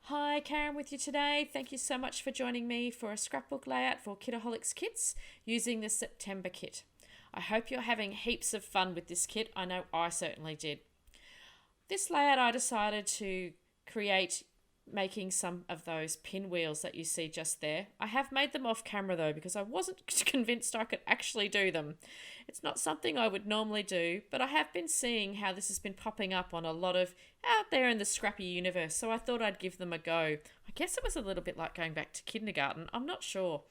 Hi, Karen with you today. Thank you so much for joining me for a scrapbook layout for Kitaholic Kits using the September kit. I hope you're having heaps of fun with this kit. I know I certainly did. This layout I decided to create making some of those pinwheels that you see just there. I have made them off camera though because I wasn't convinced I could actually do them. It's not something I would normally do, but I have been seeing how this has been popping up on a lot of out there in the scrappy universe, so I thought I'd give them a go. I guess it was a little bit like going back to kindergarten. I'm not sure.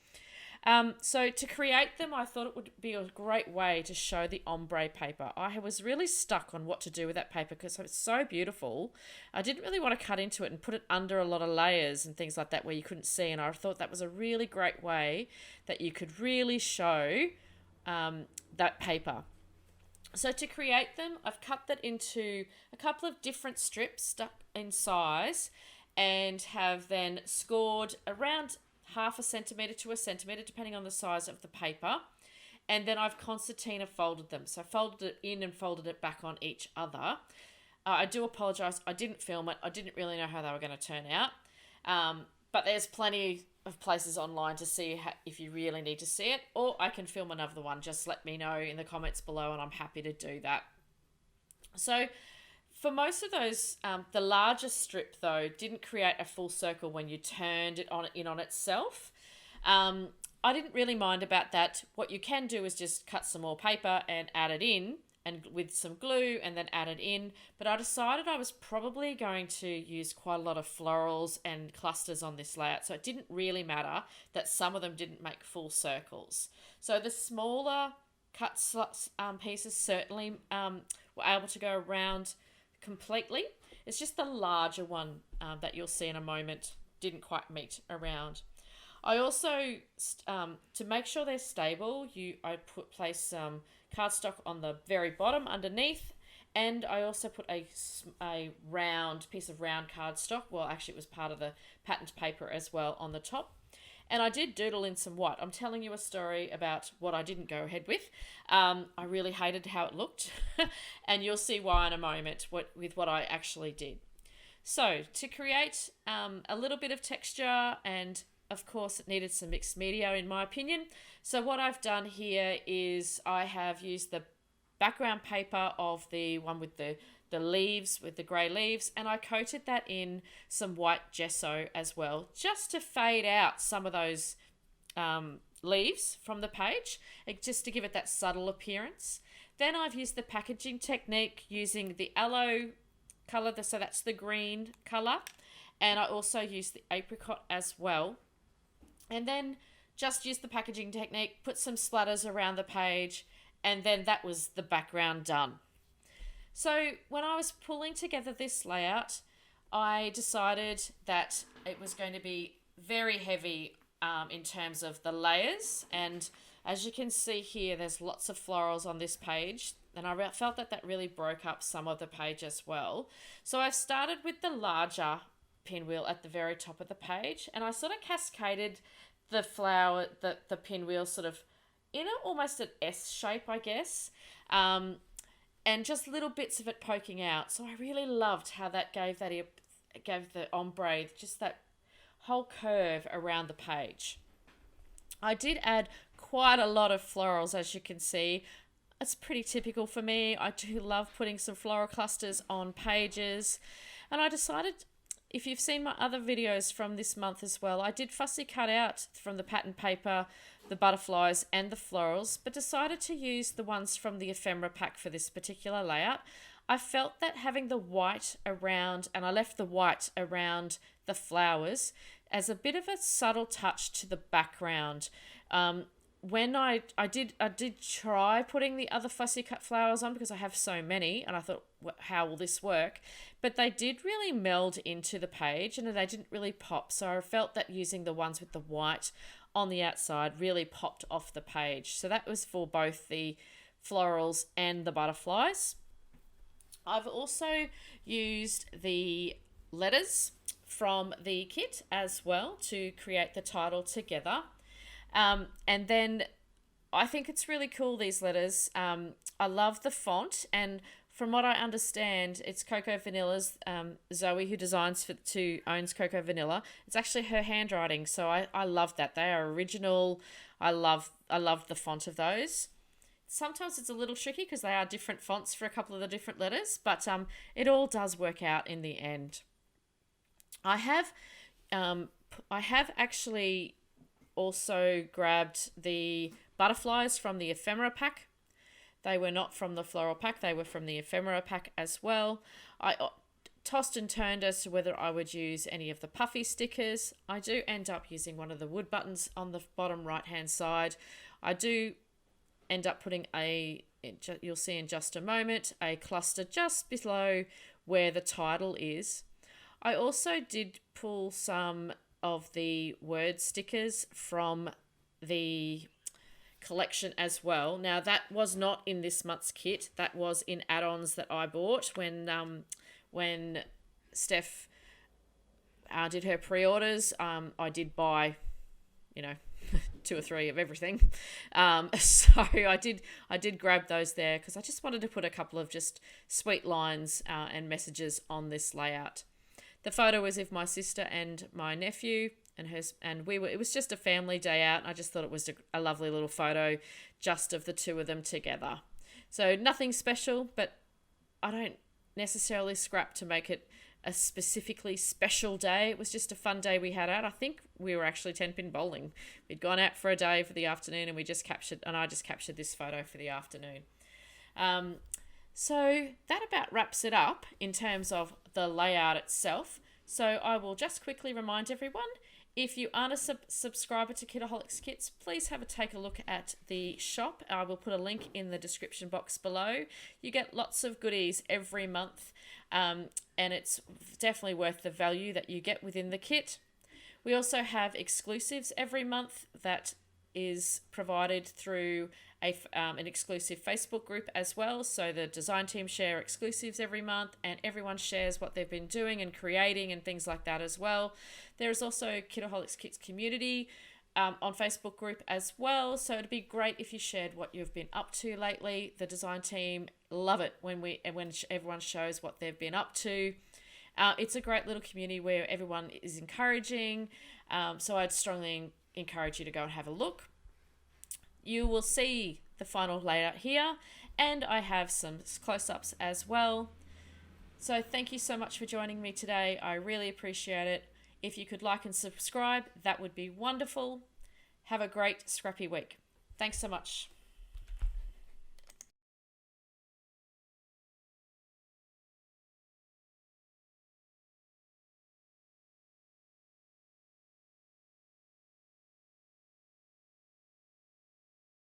So to create them, I thought it would be a great way to show the ombre paper. I was really stuck on what to do with that paper because it's so beautiful. I didn't really want to cut into it and put it under a lot of layers and things like that where you couldn't see. And I thought that was a really great way that you could really show that paper. So to create them, I've cut that into a couple of different strips stuck in size and have then scored around half a centimetre to a centimetre depending on the size of the paper, and then I've concertina folded them, so folded it in and folded it back on each other. I do apologise, I didn't film it. I didn't really know how they were going to turn out, but there's plenty of places online to see if you really need to see it, or I can film another one. Just let me know in the comments below and I'm happy to do that. So for most of those, the larger strip though didn't create a full circle when you turned it on itself. I didn't really mind about that. What you can do is just cut some more paper and add it in, and with some glue, and then add it in. But I decided I was probably going to use quite a lot of florals and clusters on this layout, so it didn't really matter that some of them didn't make full circles. So the smaller cut pieces certainly were able to go around completely. It's just the larger one that you'll see in a moment didn't quite meet around. I also, to make sure they're stable, I place some cardstock on the very bottom underneath, and I also put a round piece of round cardstock. Well, actually it was part of the patterned paper as well on the top. And I did doodle in some white. I'm telling you a story about what I didn't go ahead with. I really hated how it looked, and you'll see why in a moment with what I actually did. So to create a little bit of texture, and of course it needed some mixed media in my opinion. So what I've done here is I have used the background paper of the one with the leaves, with the grey leaves, and I coated that in some white gesso as well, just to fade out some of those leaves from the page, just to give it that subtle appearance. Then I've used the packaging technique using the aloe colour, so that's the green colour, and I also used the apricot as well. And then just used the packaging technique, put some splatters around the page, and then that was the background done. So when I was pulling together this layout, I decided that it was going to be very heavy in terms of the layers. And as you can see here, there's lots of florals on this page. And I felt that really broke up some of the page as well. So I've started with the larger pinwheel at the very top of the page. And I sort of cascaded the flower, the pinwheel sort of in almost an S shape, I guess. And just little bits of it poking out. So I really loved how that gave the ombre just that whole curve around the page. I did add quite a lot of florals, as you can see. It's pretty typical for me. I do love putting some floral clusters on pages. And I decided, if you've seen my other videos from this month as well, I did fussy cut out from the pattern paper the butterflies and the florals, but decided to use the ones from the ephemera pack for this particular layout. I felt that having the white around, and I left the white around the flowers as a bit of a subtle touch to the background. When I did try putting the other fussy cut flowers on because I have so many, and I thought, how will this work? But they did really meld into the page and they didn't really pop. So I felt that using the ones with the white on the outside really popped off the page. So that was for both the florals and the butterflies. I've also used the letters from the kit as well to create the title together. And then I think it's really cool, these letters. I love the font, and from what I understand, it's Coco Vanilla's Zoe who owns Coco Vanilla. It's actually her handwriting, so I love that. They are original. I love the font of those. Sometimes it's a little tricky because they are different fonts for a couple of the different letters, but it all does work out in the end. I have actually also grabbed the butterflies from the ephemera pack. They were not from the floral pack, they were from the ephemera pack as well. I tossed and turned as to whether I would use any of the puffy stickers. I do end up using one of the wood buttons on the bottom right hand side. I do end up putting you'll see in just a moment, a cluster just below where the title is. I also did pull some of the word stickers from the collection as well. Now that was not in this month's kit. That was in add-ons that I bought when Steph did her pre-orders. I did buy, 2 or 3 of everything. So I did grab those there because I just wanted to put a couple of just sweet lines and messages on this layout. The photo was of my sister and my nephew and it was just a family day out. And I just thought it was a lovely little photo just of the two of them together. So nothing special, but I don't necessarily scrap to make it a specifically special day. It was just a fun day we had out. I think we were actually 10-pin bowling. We'd gone out for a day for the afternoon and I just captured this photo for the afternoon. So that about wraps it up in terms of the layout itself. So I will just quickly remind everyone, if you aren't a subscriber to Kitaholic Kits, please take a look at the shop. I will put a link in the description box below. You get lots of goodies every month, and it's definitely worth the value that you get within the kit. We also have exclusives every month that is provided through an exclusive Facebook group as well. So the design team share exclusives every month and everyone shares what they've been doing and creating and things like that as well. There is also Kitaholic Kits community on Facebook group as well. So it'd be great if you shared what you've been up to lately. The design team love it when everyone shows what they've been up to. It's a great little community where everyone is encouraging. So I'd strongly encourage you to go and have a look. You will see the final layout here, and I have some close-ups as well. So thank you so much for joining me today. I really appreciate it. If you could like and subscribe, that would be wonderful. Have a great scrappy week. Thanks so much.